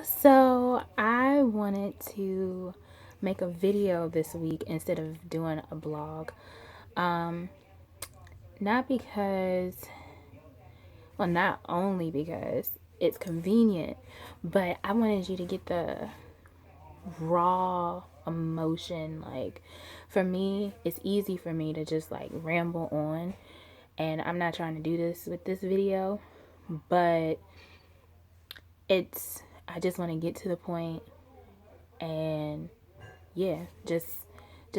So I wanted to make a video this week instead of doing a blog. Um, Not because, well, not only because it's convenient, but I wanted you to get the raw emotion. Like, for me, it's easy for me to just like ramble on, and I'm not trying to do this with this video, but I just want to get to the point and yeah, just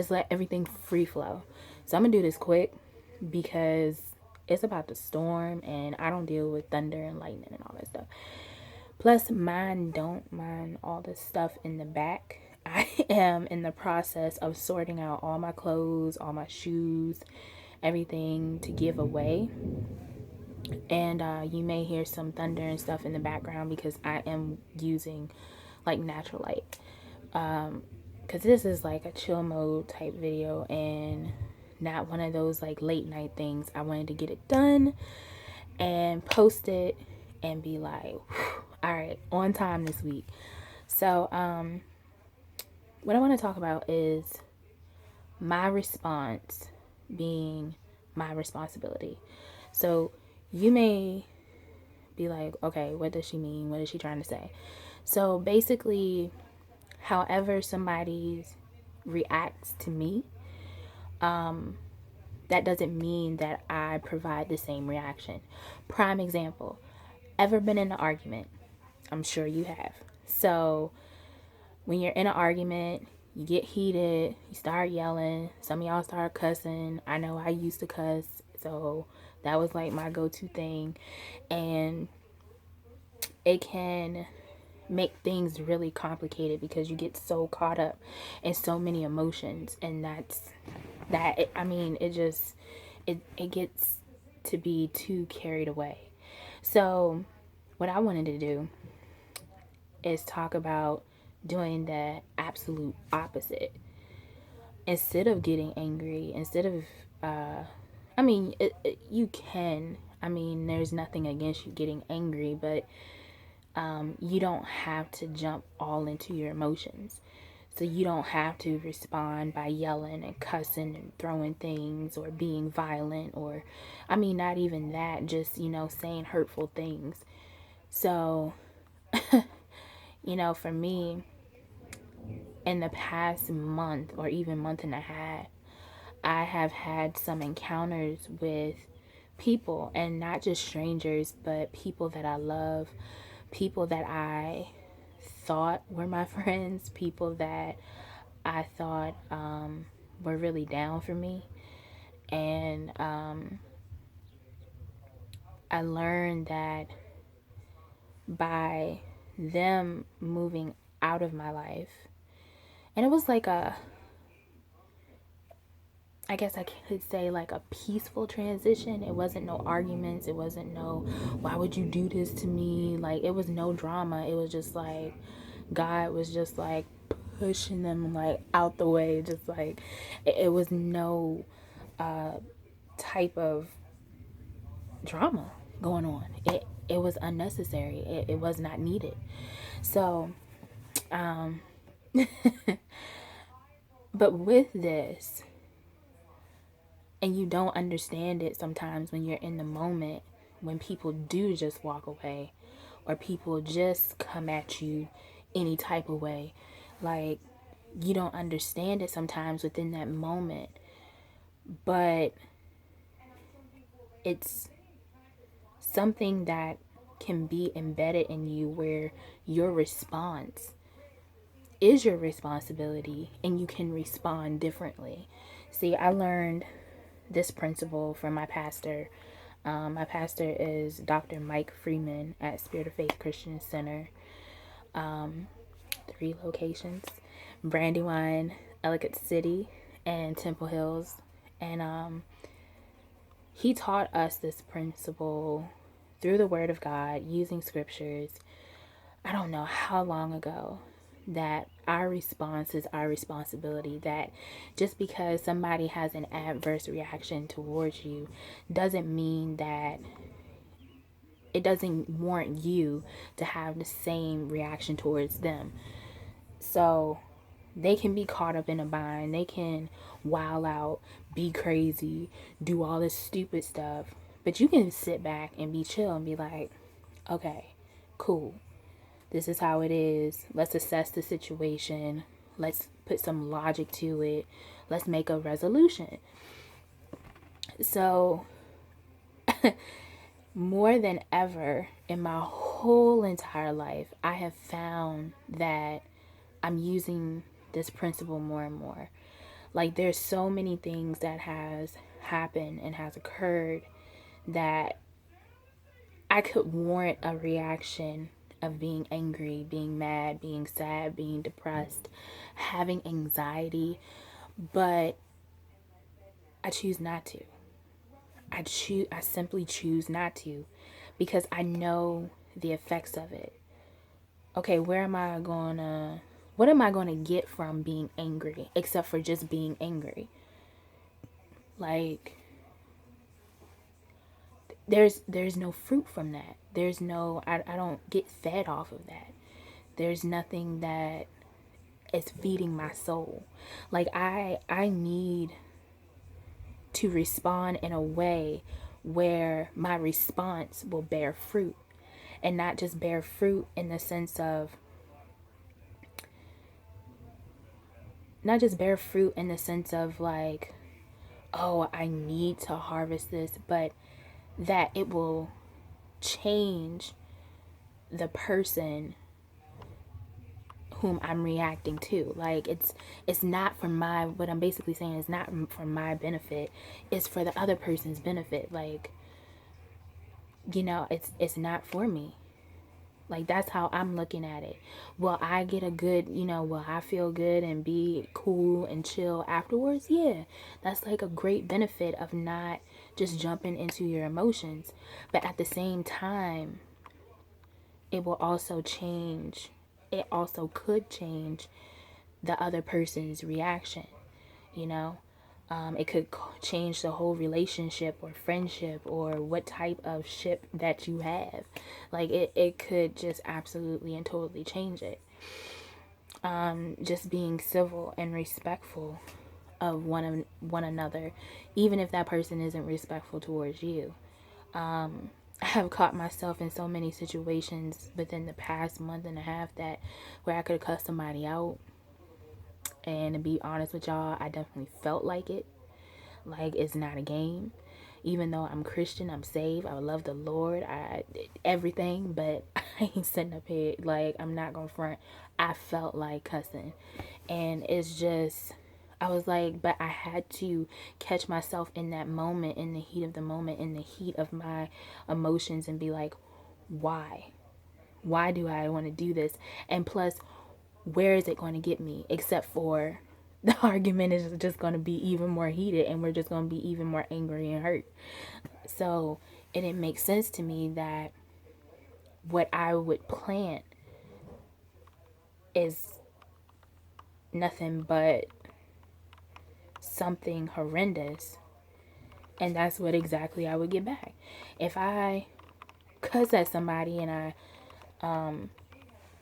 let everything free flow. So I'm gonna do this quick because it's about to storm and I don't deal with thunder and lightning and all that stuff. Plus, mine don't mind all this stuff in the back. I am in the process of sorting out all my clothes, all my shoes, everything to give away. And you may hear some thunder and stuff in the background because I am using like natural light. Because this is like a chill mode type video and not one of those like late night things. I wanted to get it done and post it and be like, all right, on time this week. So, what I want to talk about is my response being my responsibility. So, you may be like, okay, what does she mean? What is she trying to say? So, basically, however somebody reacts to me, that doesn't mean that I provide the same reaction. Prime example, ever been in an argument? I'm sure you have. So when you're in an argument, you get heated, you start yelling, some of y'all start cussing. I know I used to cuss, so that was like my go-to thing. And it can make things really complicated because you get so caught up in so many emotions, and I mean, it gets to be too carried away. So what I wanted to do is talk about doing the absolute opposite. Instead of getting angry, instead of I mean, you can, I mean, there's nothing against you getting angry, but you don't have to jump all into your emotions. So you don't have to respond by yelling and cussing and throwing things or being violent or, I mean, not even that, just, saying hurtful things. So, for me, in the past month or even month and a half, I have had some encounters with people, and not just strangers, but people that I love, people that I thought were my friends, people that I thought were really down for me. And I learned that by them moving out of my life, and it was like I guess I could say like a peaceful transition. It wasn't no arguments. It wasn't no, why would you do this to me? Like, it was no drama. It was just like, God was just like pushing them like out the way. Just like, it was no type of drama going on. It was unnecessary. It was not needed. So, but with this, and you don't understand it sometimes when you're in the moment, when people do just walk away or people just come at you any type of way, like, you don't understand it sometimes within that moment, but it's something that can be embedded in you where your response is your responsibility and you can respond differently. See, I learned this principle from my pastor. My pastor is Dr. Mike Freeman at Spirit of Faith Christian Center. 3 locations: Brandywine, Ellicott City, and Temple Hills. And he taught us this principle through the Word of God, using scriptures. I don't know how long ago, that our response is our responsibility. That just because somebody has an adverse reaction towards you doesn't mean that it doesn't warrant you to have the same reaction towards them. So they can be caught up in a bind. They can wild out, be crazy, do all this stupid stuff. But you can sit back and be chill and be like, okay, cool. This is how it is. Let's assess the situation. Let's put some logic to it. Let's make a resolution. So, more than ever in my whole entire life, I have found that I'm using this principle more and more. Like, there's so many things that has happened and has occurred that I could warrant a reaction of being angry, being mad, being sad, being depressed, having anxiety, but I choose not to. I simply choose not to, because I know the effects of it. Okay, what am I going to get from being angry except for just being angry? Like, there's no fruit from that. There's no, I don't get fed off of that. There's nothing that is feeding my soul. Like, I need to respond in a way where my response will bear fruit, and not just bear fruit in the sense of, like, oh, I need to harvest this, but that it will change the person whom I'm reacting to. Like, it's not for my, what I'm basically saying is not for my benefit, it's for the other person's benefit. Like, it's not for me. Like, that's how I'm looking at it. Will I get a good, will I feel good and be cool and chill afterwards? Yeah, that's like a great benefit of not just jumping into your emotions. But at the same time, it will also change. It also could change the other person's reaction, you know? It could change the whole relationship or friendship or what type of ship that you have. Like, it could just absolutely and totally change it. Just being civil and respectful of one another, even if that person isn't respectful towards you. I have caught myself in so many situations within the past month and a half that where I could cuss somebody out. And to be honest with y'all, I definitely felt like it. Like, it's not a game. Even though I'm Christian, I'm saved, I love the Lord, everything, but I ain't sitting up here, like, I'm not gonna front. I felt like cussing. And it's just, I was like, but I had to catch myself in that moment, in the heat of the moment, in the heat of my emotions, and be like, why? Why do I want to do this? And plus, where is it going to get me? Except for the argument is just going to be even more heated, and we're just going to be even more angry and hurt. So it didn't make sense to me that what I would plant is nothing but something horrendous, and that's what exactly I would get back. If I cuss at somebody and I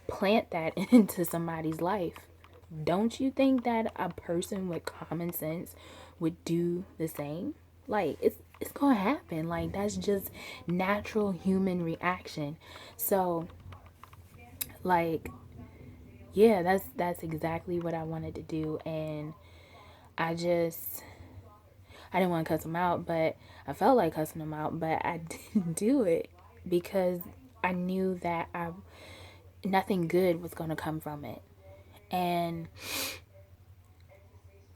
plant that into somebody's life, don't you think that a person with common sense would do the same? Like, it's gonna happen. Like, that's just natural human reaction. So, like, yeah, that's exactly what I wanted to do. And I didn't want to cuss him out, but I felt like cussing him out, but I didn't do it because I knew that nothing good was going to come from it. And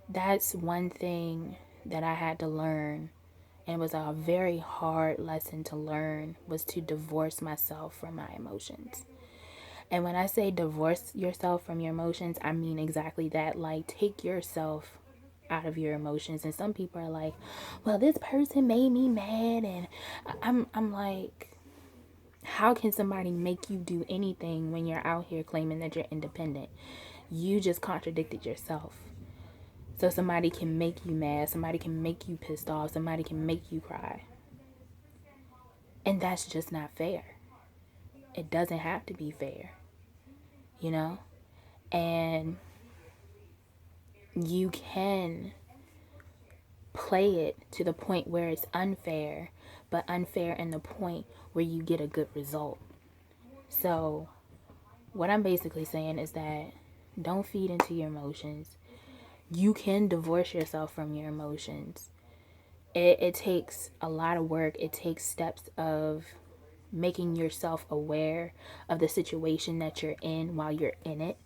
that's one thing that I had to learn, and it was a very hard lesson to learn, was to divorce myself from my emotions. And when I say divorce yourself from your emotions, I mean exactly that. Like, take yourself out of your emotions. And some people are like, well, this person made me mad, and I'm like, how can somebody make you do anything when you're out here claiming that you're independent? You just contradicted yourself. So somebody can make you mad, somebody can make you pissed off, somebody can make you cry. And that's just not fair. It doesn't have to be fair, you know? And you can play it to the point where it's unfair, but unfair in the point where you get a good result. So, what I'm basically saying is that don't feed into your emotions. You can divorce yourself from your emotions. It takes a lot of work. It takes steps of making yourself aware of the situation that you're in while you're in it,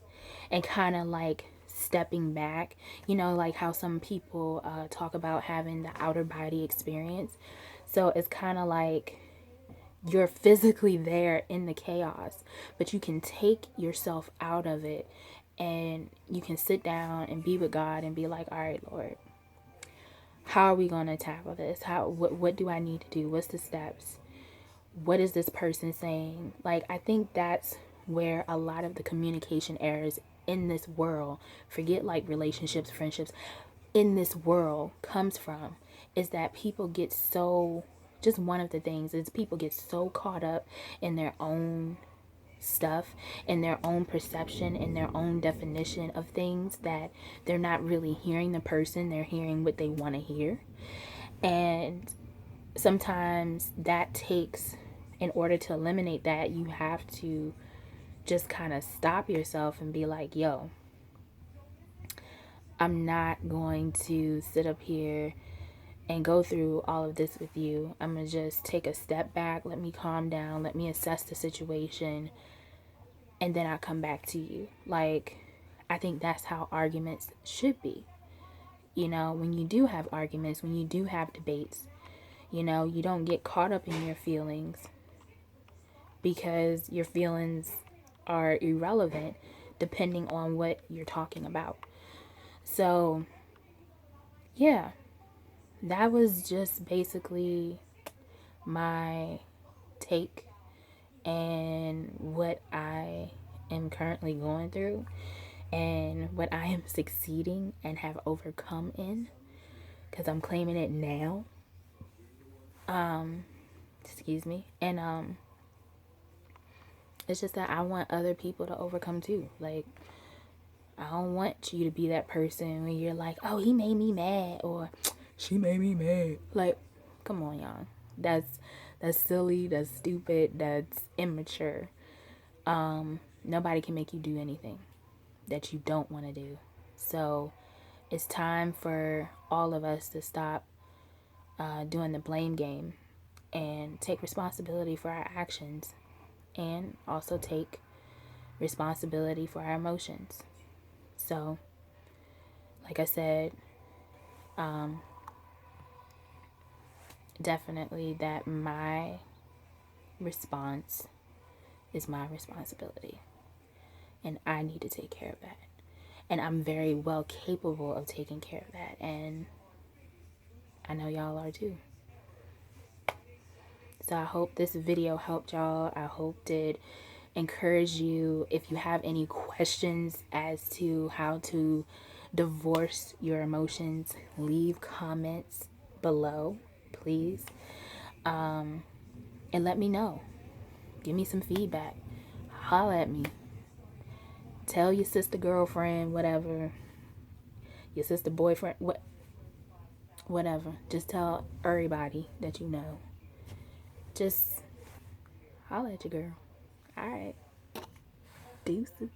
and kind of like stepping back. You know, like how some people talk about having the outer body experience. So it's kind of like you're physically there in the chaos, but you can take yourself out of it, and you can sit down and be with God and be like, all right, Lord, how are we going to tackle this? What do I need to do? What's the steps? What is this person saying? Like, I think that's where a lot of the communication errors in this world, forget like relationships, friendships, in this world comes from, is that people get so, just one of the things is people get so caught up in their own stuff, in their own perception, in their own definition of things, that they're not really hearing the person, they're hearing what they want to hear. And sometimes that takes, in order to eliminate that, you have to just kind of stop yourself and be like, yo, I'm not going to sit up here and go through all of this with you. I'm going to just take a step back, let me calm down, let me assess the situation, and then I'll come back to you. Like, I think that's how arguments should be. You know, when you do have arguments, when you do have debates, you know, you don't get caught up in your feelings, because your feelings are irrelevant depending on what you're talking about. So, yeah, that was just basically my take and what I am currently going through and what I am succeeding and have overcome in, because I'm claiming it now. Excuse me. And it's just that I want other people to overcome too. Like, I don't want you to be that person when you're like, oh, he made me mad, or she made me mad. Like, come on, y'all. That's silly, that's stupid, that's immature. Nobody can make you do anything that you don't want to do. So it's time for all of us to stop doing the blame game and take responsibility for our actions, and also take responsibility for our emotions. So, like I said, definitely that my response is my responsibility, and I need to take care of that. And I'm very well capable of taking care of that, and I know y'all are too. So I hope this video helped y'all. I hope it encouraged you. If you have any questions as to how to divorce your emotions, leave comments below, please. And let me know. Give me some feedback. Holla at me. Tell your sister, girlfriend, whatever. Your sister, boyfriend, whatever. Just tell everybody that you know. Just holla at your girl. Alright. Deuces.